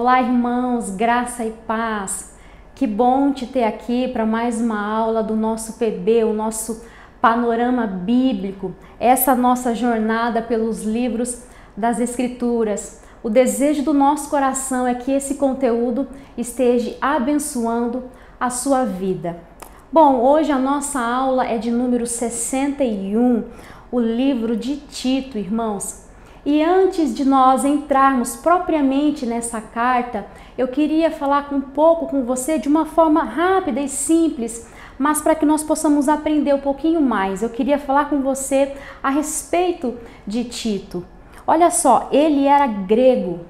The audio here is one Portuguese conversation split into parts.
Olá, irmãos, graça e paz. Que bom te ter aqui para mais uma aula do nosso PB, o nosso panorama bíblico, essa nossa jornada pelos livros das Escrituras. O desejo do nosso coração é que esse conteúdo esteja abençoando a sua vida. Bom, hoje a nossa aula é de número 61, o livro de Tito, irmãos. E antes de nós entrarmos propriamente nessa carta, eu queria falar um pouco com você de uma forma rápida e simples, mas para que nós possamos aprender um pouquinho mais. Eu queria falar com você a respeito de Tito. Olha só, ele era grego.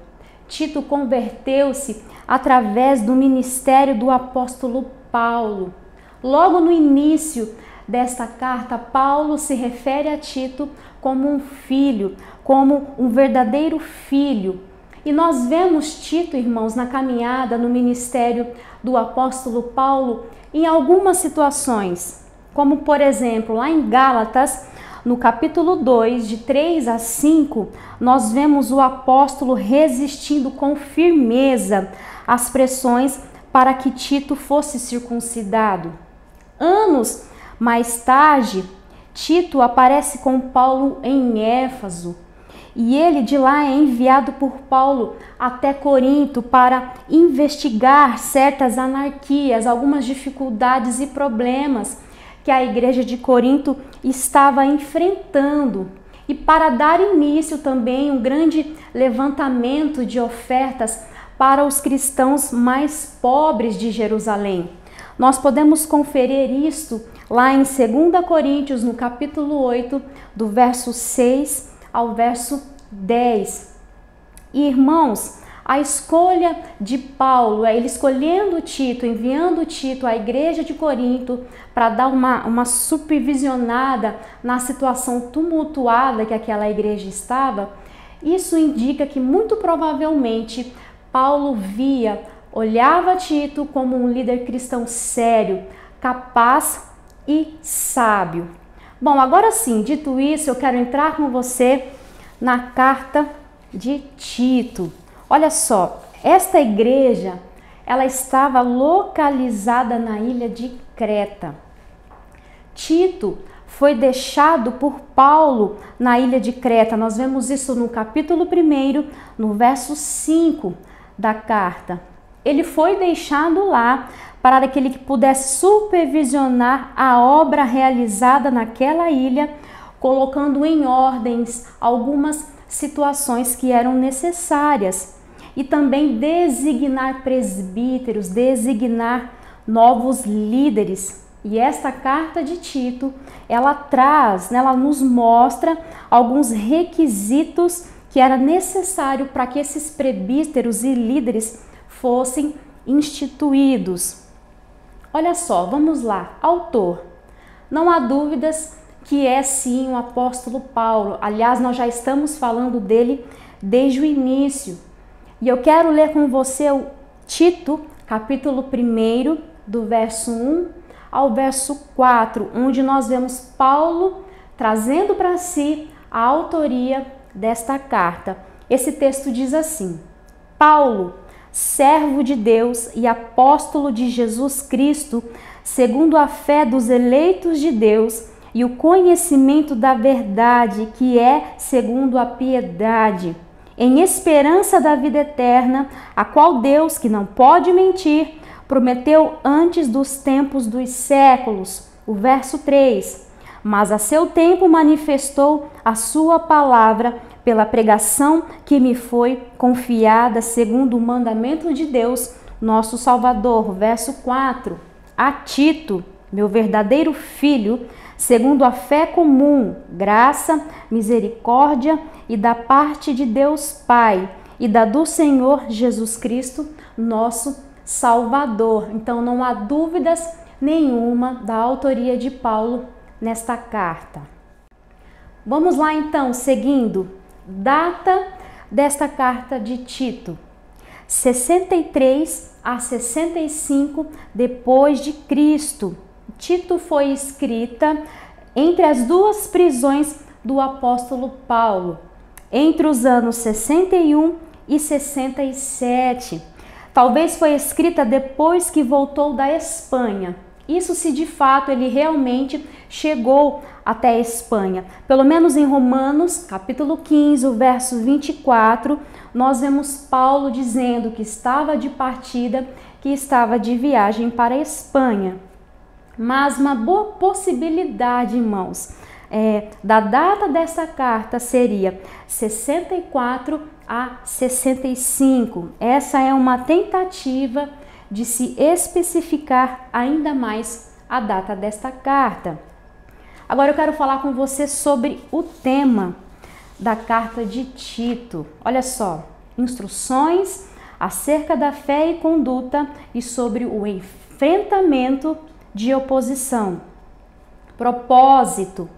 Tito converteu-se através do ministério do apóstolo Paulo. Logo no início desta carta, Paulo se refere a Tito como um filho, como um verdadeiro filho. E nós vemos Tito, irmãos, na caminhada, no ministério do apóstolo Paulo, em algumas situações, como por exemplo, lá em Gálatas, no capítulo 2, de 3 a 5, nós vemos o apóstolo resistindo com firmeza às pressões para que Tito fosse circuncidado. Anos mais tarde, Tito aparece com Paulo em Éfeso e ele de lá é enviado por Paulo até Corinto para investigar certas anarquias, algumas dificuldades e problemas que a igreja de Corinto estava enfrentando e para dar início também um grande levantamento de ofertas para os cristãos mais pobres de Jerusalém. Nós podemos conferir isto lá em 2 Coríntios, no capítulo 8, do verso 6 ao verso 10. E, irmãos, a escolha de Paulo, ele escolhendo Tito, enviando Tito à igreja de Corinto para dar uma supervisionada na situação tumultuada que aquela igreja estava, isso indica que muito provavelmente Paulo olhava Tito como um líder cristão sério, capaz e sábio. Bom, agora sim, dito isso, eu quero entrar com você na carta de Tito. Olha só, esta igreja, ela estava localizada na ilha de Creta. Tito foi deixado por Paulo na ilha de Creta. Nós vemos isso no capítulo 1, no verso 5 da carta. Ele foi deixado lá para que ele pudesse supervisionar a obra realizada naquela ilha, colocando em ordens algumas situações que eram necessárias e também designar presbíteros, designar novos líderes. E esta carta de Tito, ela nos mostra alguns requisitos que era necessário para que esses presbíteros e líderes fossem instituídos. Olha só, vamos lá. Autor. Não há dúvidas que é sim o apóstolo Paulo. Aliás, nós já estamos falando dele desde o início. E eu quero ler com você o Tito, capítulo 1, do verso 1 ao verso 4, onde nós vemos Paulo trazendo para si a autoria desta carta. Esse texto diz assim: Paulo, servo de Deus e apóstolo de Jesus Cristo, segundo a fé dos eleitos de Deus e o conhecimento da verdade, que é segundo a piedade, em esperança da vida eterna, a qual Deus, que não pode mentir, prometeu antes dos tempos dos séculos. O verso 3. Mas a seu tempo manifestou a sua palavra pela pregação que me foi confiada segundo o mandamento de Deus, nosso Salvador. Verso 4. A Tito, meu verdadeiro filho, segundo a fé comum, graça, misericórdia e da parte de Deus Pai e da do Senhor Jesus Cristo, nosso Salvador. Então não há dúvidas nenhuma da autoria de Paulo nesta carta. Vamos lá então, seguindo. Data desta carta de Tito: 63 a 65 depois de Cristo. Tito foi escrita entre as duas prisões do apóstolo Paulo, entre os anos 61 67. Talvez foi escrita depois que voltou da Espanha. Isso se de fato ele realmente chegou até a Espanha. Pelo menos em Romanos, capítulo 15, o verso 24, nós vemos Paulo dizendo que estava de partida, que estava de viagem para a Espanha. Mas uma boa possibilidade, irmãos, da data dessa carta seria 64 a 65. Essa é uma tentativa de se especificar ainda mais a data desta carta. Agora eu quero falar com você sobre o tema da carta de Tito. Olha só, instruções acerca da fé e conduta e sobre o enfrentamento de oposição. Propósito.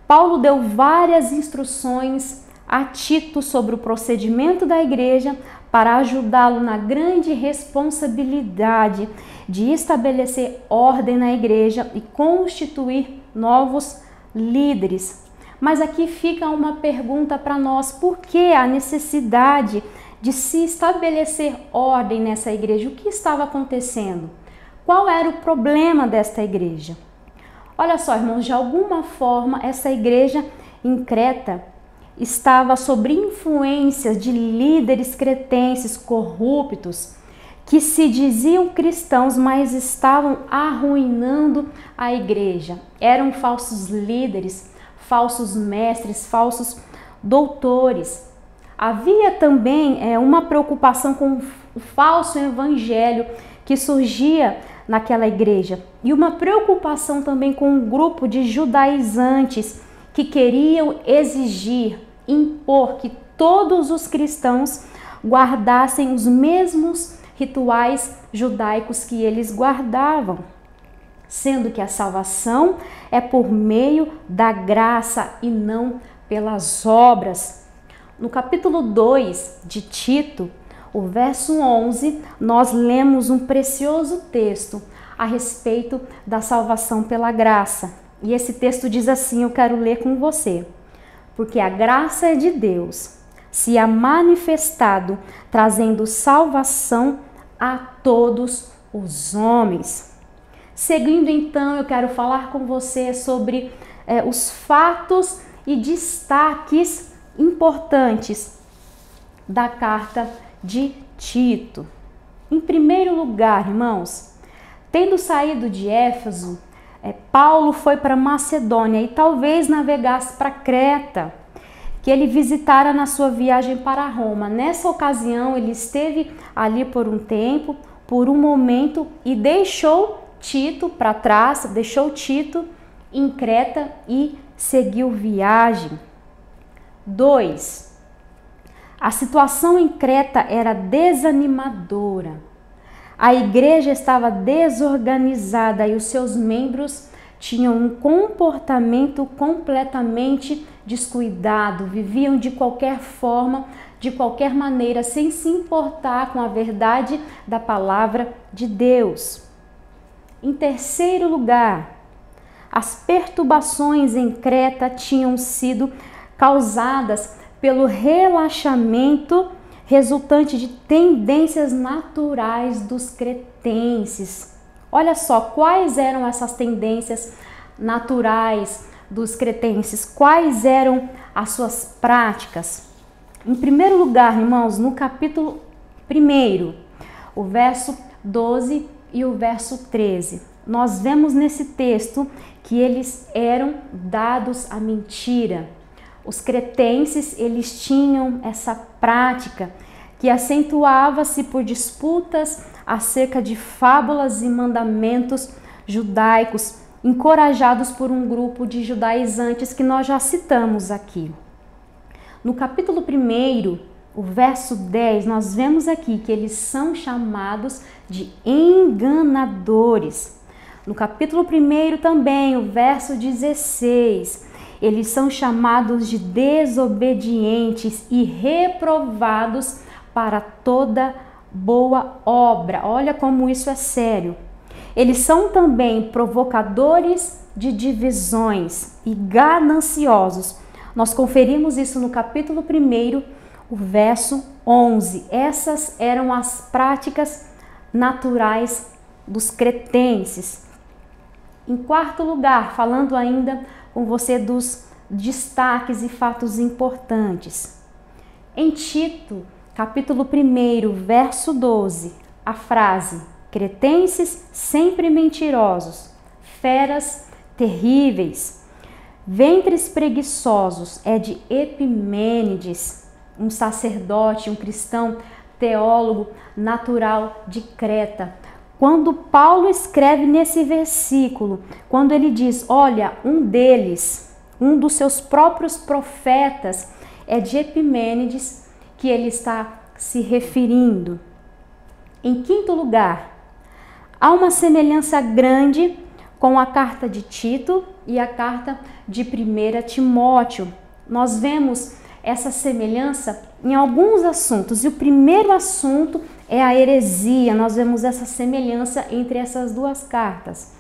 Paulo deu várias instruções a Tito sobre o procedimento da igreja para ajudá-lo na grande responsabilidade de estabelecer ordem na igreja e constituir novos líderes. Mas aqui fica uma pergunta para nós: por que a necessidade de se estabelecer ordem nessa igreja? O que estava acontecendo? Qual era o problema desta igreja? Olha só, irmãos, de alguma forma essa igreja em Creta estava sob influência de líderes cretenses corruptos que se diziam cristãos, mas estavam arruinando a igreja. Eram falsos líderes, falsos mestres, falsos doutores. Havia também uma preocupação com o falso evangelho que surgia naquela igreja e uma preocupação também com um grupo de judaizantes que queriam exigir, impor que todos os cristãos guardassem os mesmos rituais judaicos que eles guardavam, sendo que a salvação é por meio da graça e não pelas obras. No capítulo 2 de Tito, o verso 11, nós lemos um precioso texto a respeito da salvação pela graça. E esse texto diz assim, eu quero ler com você. Porque a graça é de Deus, se há manifestado, trazendo salvação a todos os homens. Seguindo então, eu quero falar com você sobre os fatos e destaques importantes da carta de Tito. Em primeiro lugar, irmãos, tendo saído de Éfeso, Paulo foi para Macedônia e talvez navegasse para Creta, que ele visitara na sua viagem para Roma. Nessa ocasião, ele esteve ali por um tempo, por um momento, e deixou Tito para trás, deixou Tito em Creta e seguiu viagem. 2. A situação em Creta era desanimadora. A igreja estava desorganizada e os seus membros tinham um comportamento completamente descuidado, viviam de qualquer forma, de qualquer maneira, sem se importar com a verdade da palavra de Deus. Em terceiro lugar, as perturbações em Creta tinham sido causadas pelo relaxamento resultante de tendências naturais dos cretenses. Olha só, quais eram essas tendências naturais dos cretenses? Quais eram as suas práticas? Em primeiro lugar, irmãos, no capítulo 1, o verso 12 e o verso 13, nós vemos nesse texto que eles eram dados à mentira. Os cretenses, eles tinham essa prática que acentuava-se por disputas acerca de fábulas e mandamentos judaicos, encorajados por um grupo de judaizantes que nós já citamos aqui. No capítulo 1, o verso 10, nós vemos aqui que eles são chamados de enganadores. No capítulo 1 também, o verso 16, eles são chamados de desobedientes e reprovados para toda boa obra. Olha como isso é sério. Eles são também provocadores de divisões e gananciosos. Nós conferimos isso no capítulo 1, o verso 11. Essas eram as práticas naturais dos cretenses. Em quarto lugar, falando ainda com você dos destaques e fatos importantes. Em Tito, capítulo 1, verso 12, a frase: cretenses sempre mentirosos, feras terríveis, ventres preguiçosos, é de Epimênides, um sacerdote, um cristão, teólogo natural de Creta. Quando Paulo escreve nesse versículo, quando ele diz, olha, um deles, um dos seus próprios profetas, é de Epimênides que ele está se referindo. Em quinto lugar, há uma semelhança grande com a carta de Tito e a carta de 1 Timóteo. Nós vemos essa semelhança em alguns assuntos, e o primeiro assunto é a heresia. Nós vemos essa semelhança entre essas duas cartas.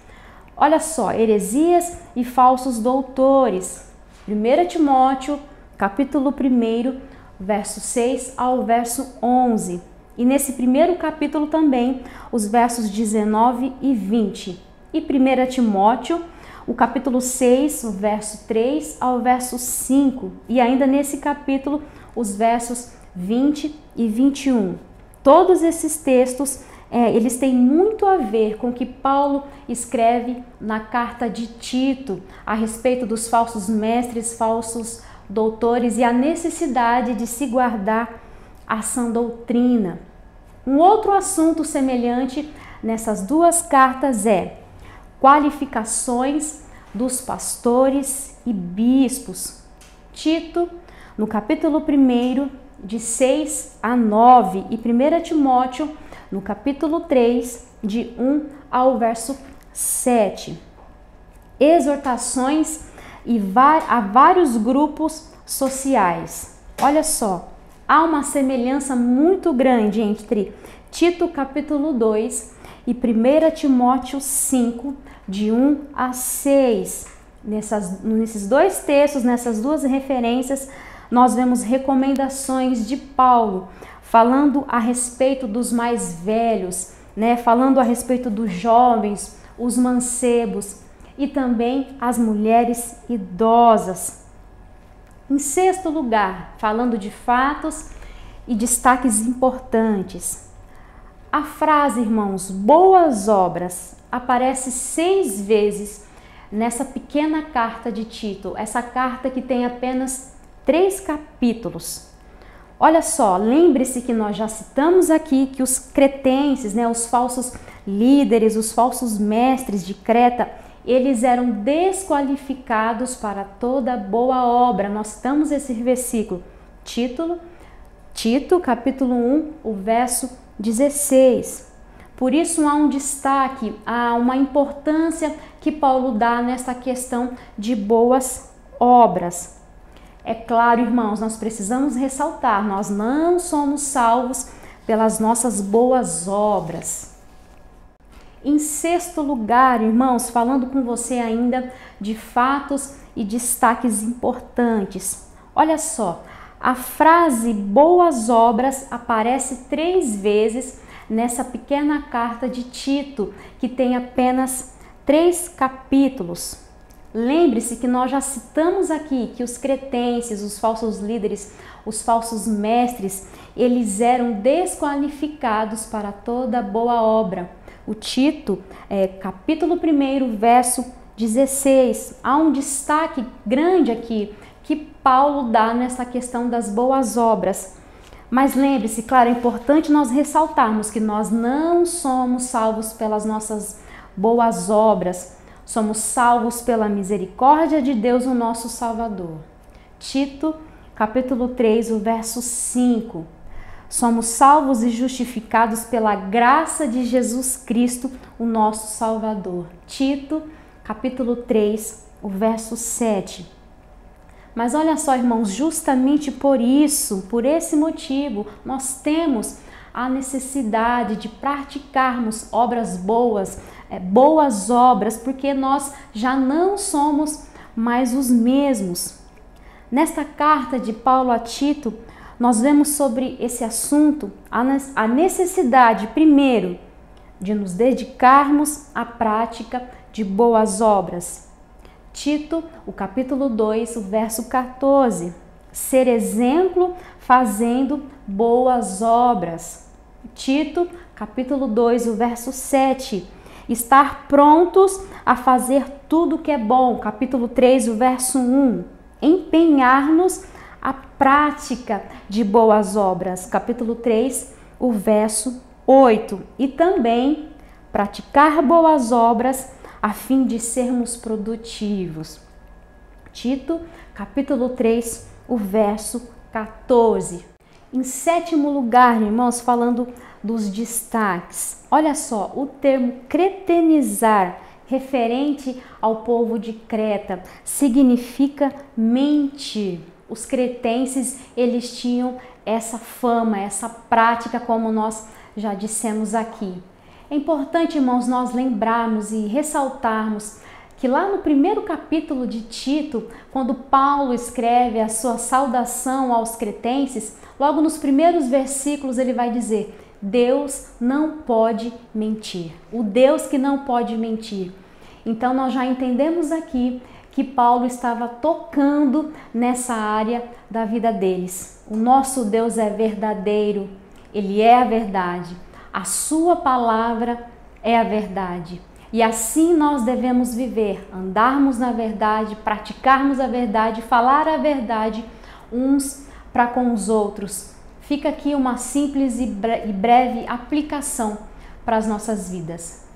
Olha só, heresias e falsos doutores. 1 Timóteo, capítulo 1, verso 6 ao verso 11. E nesse primeiro capítulo também, os versos 19 e 20. E 1 Timóteo, o capítulo 6, o verso 3 ao verso 5. E ainda nesse capítulo, os versos 20 e 21. Todos esses textos, eles têm muito a ver com o que Paulo escreve na carta de Tito, a respeito dos falsos mestres, falsos doutores e a necessidade de se guardar a sã doutrina. Um outro assunto semelhante nessas duas cartas é qualificações dos pastores e bispos. Tito, no capítulo 1, de 6 a 9, e 1 Timóteo, no capítulo 3, de 1 ao verso 7. Exortações a vários grupos sociais. Olha só, há uma semelhança muito grande entre Tito, capítulo 2, e 1 Timóteo 5, de 1 a 6. Nesses dois textos, nessas duas referências, nós vemos recomendações de Paulo, falando a respeito dos mais velhos, falando a respeito dos jovens, os mancebos e também as mulheres idosas. Em sexto lugar, falando de fatos e destaques importantes. A frase, irmãos, boas obras, aparece 6 vezes nessa pequena carta de Tito, essa carta que tem apenas 3 capítulos. Olha só, lembre-se que nós já citamos aqui que os cretenses, os falsos líderes, os falsos mestres de Creta, eles eram desqualificados para toda boa obra. Nós citamos esse versículo, Tito, capítulo 1, o verso 16. Por isso há um destaque, há uma importância que Paulo dá nessa questão de boas obras. É claro, irmãos, nós precisamos ressaltar, nós não somos salvos pelas nossas boas obras. Em sexto lugar, irmãos, falando com você ainda de fatos e destaques importantes. Olha só, a frase boas obras aparece 3 vezes nessa pequena carta de Tito, que tem apenas 3 capítulos. Lembre-se que nós já citamos aqui que os cretenses, os falsos líderes, os falsos mestres, eles eram desqualificados para toda boa obra. O Tito, capítulo 1, verso 16, há um destaque grande aqui que Paulo dá nessa questão das boas obras. Mas lembre-se, claro, é importante nós ressaltarmos que nós não somos salvos pelas nossas boas obras, somos salvos pela misericórdia de Deus, o nosso Salvador. Tito, capítulo 3, o verso 5. Somos salvos e justificados pela graça de Jesus Cristo, o nosso Salvador. Tito, capítulo 3, o verso 7. Mas olha só, irmãos, justamente por isso, por esse motivo, nós temos a necessidade de praticarmos obras boas, boas obras, porque nós já não somos mais os mesmos. Nesta carta de Paulo a Tito, nós vemos sobre esse assunto a necessidade, primeiro, de nos dedicarmos à prática de boas obras. Tito, o capítulo 2, o verso 14. Ser exemplo fazendo boas obras. Tito, capítulo 2, o verso 7. Estar prontos a fazer tudo que é bom. Capítulo 3, o verso 1. Empenhar-nos à prática de boas obras. Capítulo 3, o verso 8. E também praticar boas obras a fim de sermos produtivos. Tito, capítulo 3, o verso 14. Em sétimo lugar, irmãos, falando dos destaques. Olha só, o termo cretenizar, referente ao povo de Creta, significa mentir. Os cretenses, eles tinham essa fama, essa prática, como nós já dissemos aqui. É importante, irmãos, nós lembrarmos e ressaltarmos que lá no primeiro capítulo de Tito, quando Paulo escreve a sua saudação aos cretenses, logo nos primeiros versículos ele vai dizer: Deus não pode mentir. O Deus que não pode mentir. Então nós já entendemos aqui que Paulo estava tocando nessa área da vida deles. O nosso Deus é verdadeiro, Ele é a verdade. A sua palavra é a verdade. E assim nós devemos viver, andarmos na verdade, praticarmos a verdade, falar a verdade uns para com os outros. Fica aqui uma simples e breve aplicação para as nossas vidas.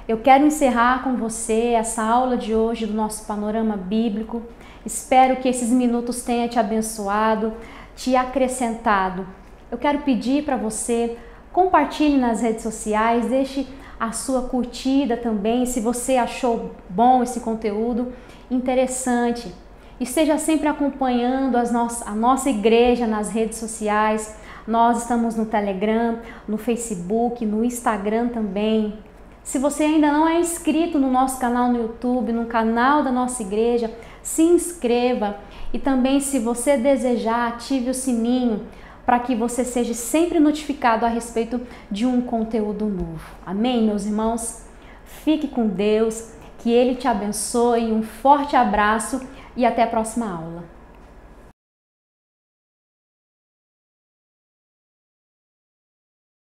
Eu quero encerrar com você essa aula de hoje do nosso panorama bíblico. Espero que esses minutos tenham te abençoado, te acrescentado. Eu quero pedir para você, compartilhe nas redes sociais, deixe a sua curtida também, se você achou bom esse conteúdo, interessante. Esteja sempre acompanhando a nossa igreja nas redes sociais. Nós estamos no Telegram, no Facebook, no Instagram também. Se você ainda não é inscrito no nosso canal no YouTube, no canal da nossa igreja, se inscreva. E também, se você desejar, ative o sininho para que você seja sempre notificado a respeito de um conteúdo novo. Amém, meus irmãos? Fique com Deus, que Ele te abençoe. Um forte abraço e até a próxima aula.